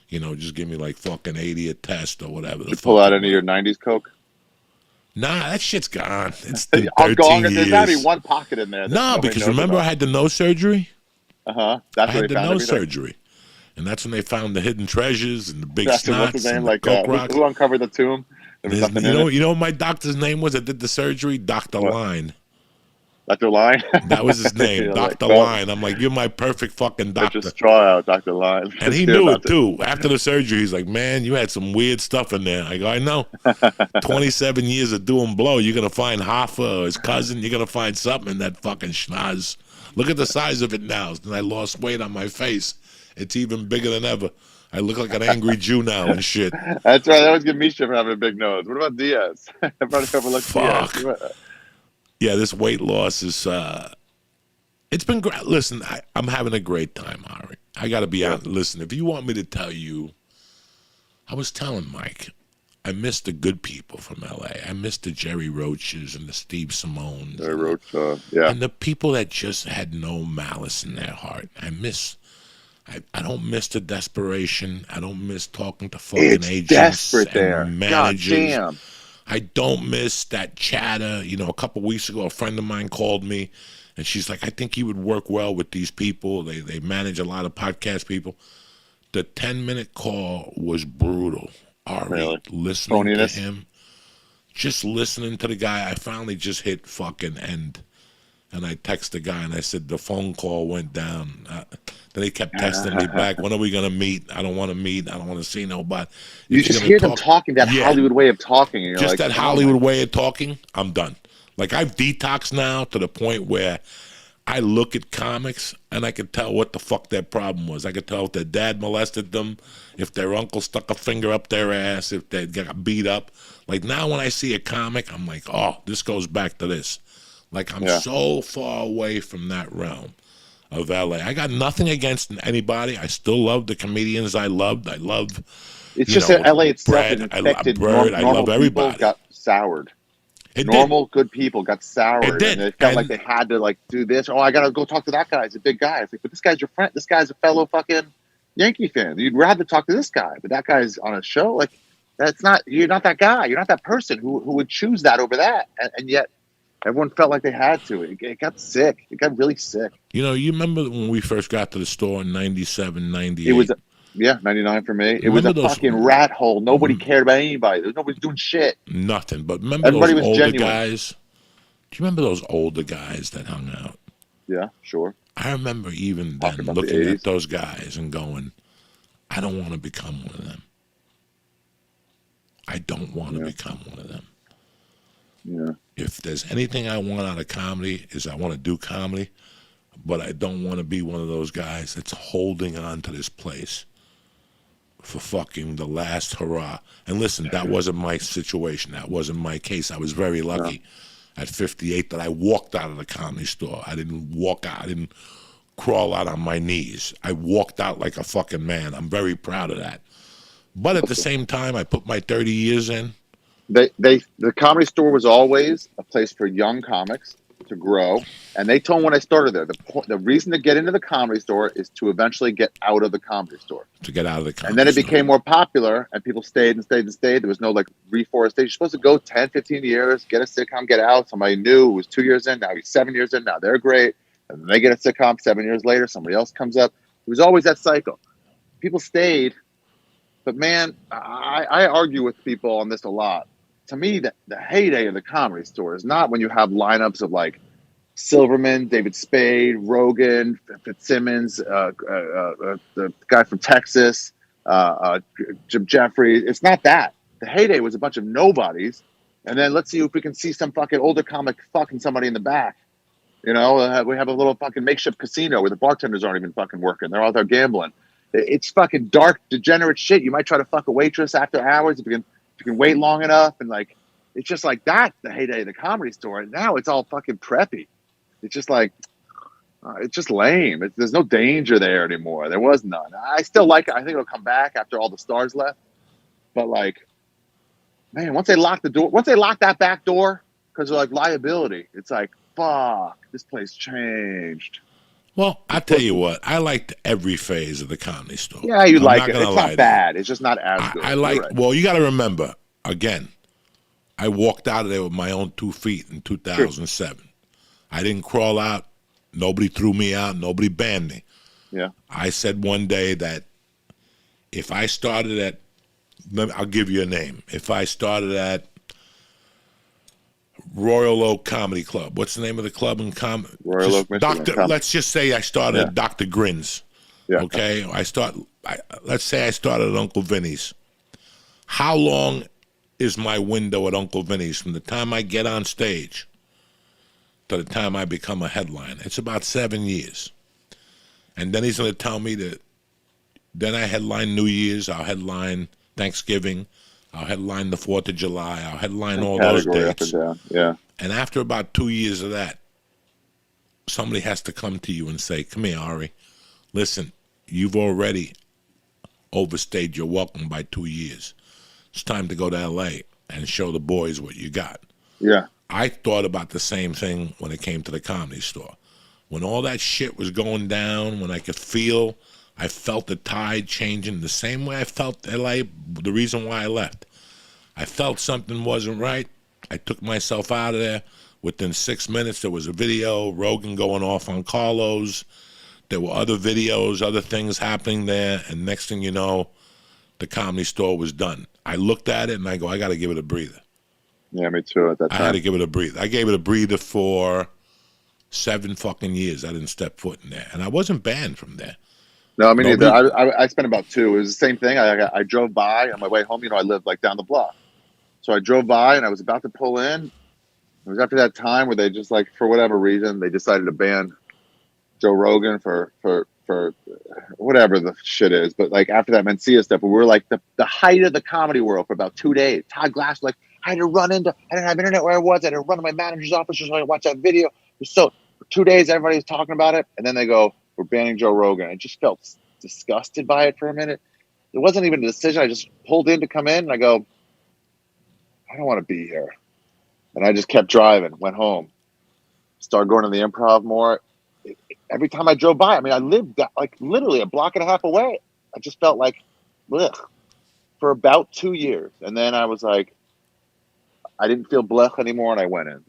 Just give me like fucking 80 a test or whatever Did the you pull fuck out it any of was. your 90s coke? Nah, that shit's gone. It's been I'm 13 going. There's got to be years. one pocket in there that No, nobody because knows remember I about. had the nose surgery? That's I where had they the found nose everything. surgery. And that's when they found the hidden treasures and the big That's what's his snots name? and the Like, coke rocks. who uncovered the tomb? There was nothing in it. You know what my doctor's name was that did the surgery? Dr. What? Line. Dr. Line? That was his name, You're like, Dr. well, Line. I'm like, you're my perfect fucking get your doctor. straw out, Dr. Line. And Because he you're knew about it too. After the surgery, he's like, man, you had some weird stuff in there. I go, I know. 27 years of doing blow. You're going to find Hoffa or his cousin. You're going to find something in that fucking schnoz. Look at the size of it now. And I lost weight on my face. It's even bigger than ever. I look like an angry Jew now and shit. That's right. That always give me shit for having a big nose. What about Diaz? Everybody overlooks Diaz. Fuck. Yeah, this weight loss is, it's been great. Listen, I'm having a great time, Ari. I got to be honest. Listen, if you want me to tell you, I was telling Mike, I miss the good people from L.A. I miss the Jerry Roaches and the Steve Simones. Jerry Roach, yeah. And the people that just had no malice in their heart. I don't miss the desperation. I don't miss talking to fucking agents desperate there. and managers. God damn. I don't miss that chatter. A couple weeks ago, a friend of mine called me, and she's like, I think you would work well with these people. They manage a lot of podcast people. The 10-minute call was brutal. Ari, Really? listening Phoniness? to him, just listening to the guy, I finally just hit fucking end. And I text the guy, and I said, the phone call went down. Then he kept texting me back, when are we going to meet? I don't want to meet. I don't want to see nobody. You just hear them talking, that Hollywood way of talking. And you're just like, that Hollywood way of talking, I'm done. Like, I've detoxed now to the point where I look at comics, and I can tell what the fuck their problem was. I could tell if their dad molested them, if their uncle stuck a finger up their ass, if they got beat up. Like, now when I see a comic, I'm like, oh, this goes back to this. Like, I'm so far away from that realm of L.A. I got nothing against anybody. I still love the comedians I loved. I love, it's just that L.A. itself Brad, infected. I love everybody. People got soured. It Normal, did. good people got soured. It did. And they felt like they had to, like, do this. Oh, I got to go talk to that guy. He's a big guy. It's like, but this guy's your friend. This guy's a fellow fucking Yankee fan. You'd rather talk to this guy. But that guy's on a show. Like, that's not, you're not that guy. You're not that person who would choose that over that. And yet, everyone felt like they had to. It got sick. It got really sick. You remember when we first got to the store in 97, 98? It was, 99 for me. It was a fucking rat hole. Nobody cared about anybody. Nobody's doing shit. Nothing. But remember Everybody those was older genuine. guys? Do you remember those older guys that hung out? Yeah, sure. I remember even then looking at those guys and going, I don't want to become one of them. I don't want to become one of them. Yeah. If there's anything I want out of comedy, is I want to do comedy, but I don't want to be one of those guys that's holding on to this place for fucking the last hurrah. And listen, that wasn't my situation. That wasn't my case. I was very lucky at 58 that I walked out of the Comedy Store. I didn't walk out. I didn't crawl out on my knees. I walked out like a fucking man. I'm very proud of that. But at the same time, I put my 30 years in. The Comedy Store was always a place for young comics to grow, and they told me when I started there, the reason to get into the Comedy Store is to eventually get out of the Comedy Store. To get out of the Comedy Store. And then it became more popular, and people stayed and stayed and stayed. There was no, like, reforestation. You're supposed to go 10, 15 years, get a sitcom, get out. Somebody new who was 2 years in, now he's 7 years in, now they're great. And then they get a sitcom 7 years later, somebody else comes up. It was always that cycle. People stayed, but man, I argue with people on this a lot. To me, the heyday of the Comedy Store is not when you have lineups of, like, Silverman, David Spade, Rogan, Fitzsimmons, the guy from Texas, Jim Jeffries. It's not that. The heyday was a bunch of nobodies, and then let's see if we can see some fucking older comic fucking somebody in the back. We have a little fucking makeshift casino where the bartenders aren't even fucking working. They're out there gambling. It's fucking dark, degenerate shit. You might try to fuck a waitress after hours if you can wait long enough, and, like, it's just like that. The heyday of the Comedy Store. And now it's all fucking preppy. It's just like, it's just lame. There's no danger there anymore. There was none. I still like it. I think it'll come back after all the stars left. But, like, man, once they lock the door, once they lock that back door, because they're like liability, it's like, fuck, this place changed. Well, I tell you what, I liked every phase of the Comedy Store. Yeah, you I'm like not it. gonna It's lie not to you. bad. It's just not as good. I You're like. right. Well, you got to remember again. I walked out of there with my own 2 feet in True. 2007. I didn't crawl out. Nobody threw me out. Nobody banned me. Yeah. I said one day that if I started at, I'll give you a name. If I started at Royal Oak Comedy Club, what's the name of the club in Royal just Oak, Michigan. Doctor. Let's just say I started Yeah. at Dr. Grins. Yeah. Okay, let's say I started at Uncle Vinny's. How long is my window at Uncle Vinny's from the time I get on stage to the time I become a headliner? It's about 7 years. And then he's going to tell me that then I headline New Year's, I'll headline Thanksgiving, I'll headline the 4th of July, I'll headline all those Category up dates. and down. Yeah. And after about 2 years of that, somebody has to come to you and say, come here, Ari, listen, you've already overstayed your welcome by 2 years. It's time to go to L.A. and show the boys what you got. Yeah. I thought about the same thing when it came to the Comedy Store. When all that shit was going down, when I felt the tide changing the same way I felt L.A., the reason why I left. I felt something wasn't right. I took myself out of there. Within 6 minutes, there was a video, Rogan going off on Carlos. There were other videos, other things happening there, and next thing you know, the Comedy Store was done. I looked at it and I go, I got to give it a breather. Yeah, me too. At that time, I had to give it a breather. I gave it a breather for 7 fucking years. I didn't step foot in there, and I wasn't banned from there. No, I mean neither. Nobody. I spent about 2. It was the same thing. I drove by on my way home. I lived like down the block, so I drove by and I was about to pull in. It was after that time where they just like for whatever reason they decided to ban Joe Rogan for whatever the shit is. But like after that Mencia stuff, we were like the height of the comedy world for about 2 days. Todd Glass like I didn't have internet where I was. I had to run to my manager's office so I could watch that video. It was so for 2 days everybody's talking about it, and then they go, we're banning Joe Rogan. I just felt disgusted by it for a minute. It wasn't even a decision. I just pulled in to come in and I go, I don't want to be here. And I just kept driving, went home, started going to the Improv more. Every time I drove by, I mean, I lived like literally a block and a half away. I just felt like, blech, for about 2 years. And then I was like, I didn't feel blech anymore, and I went in.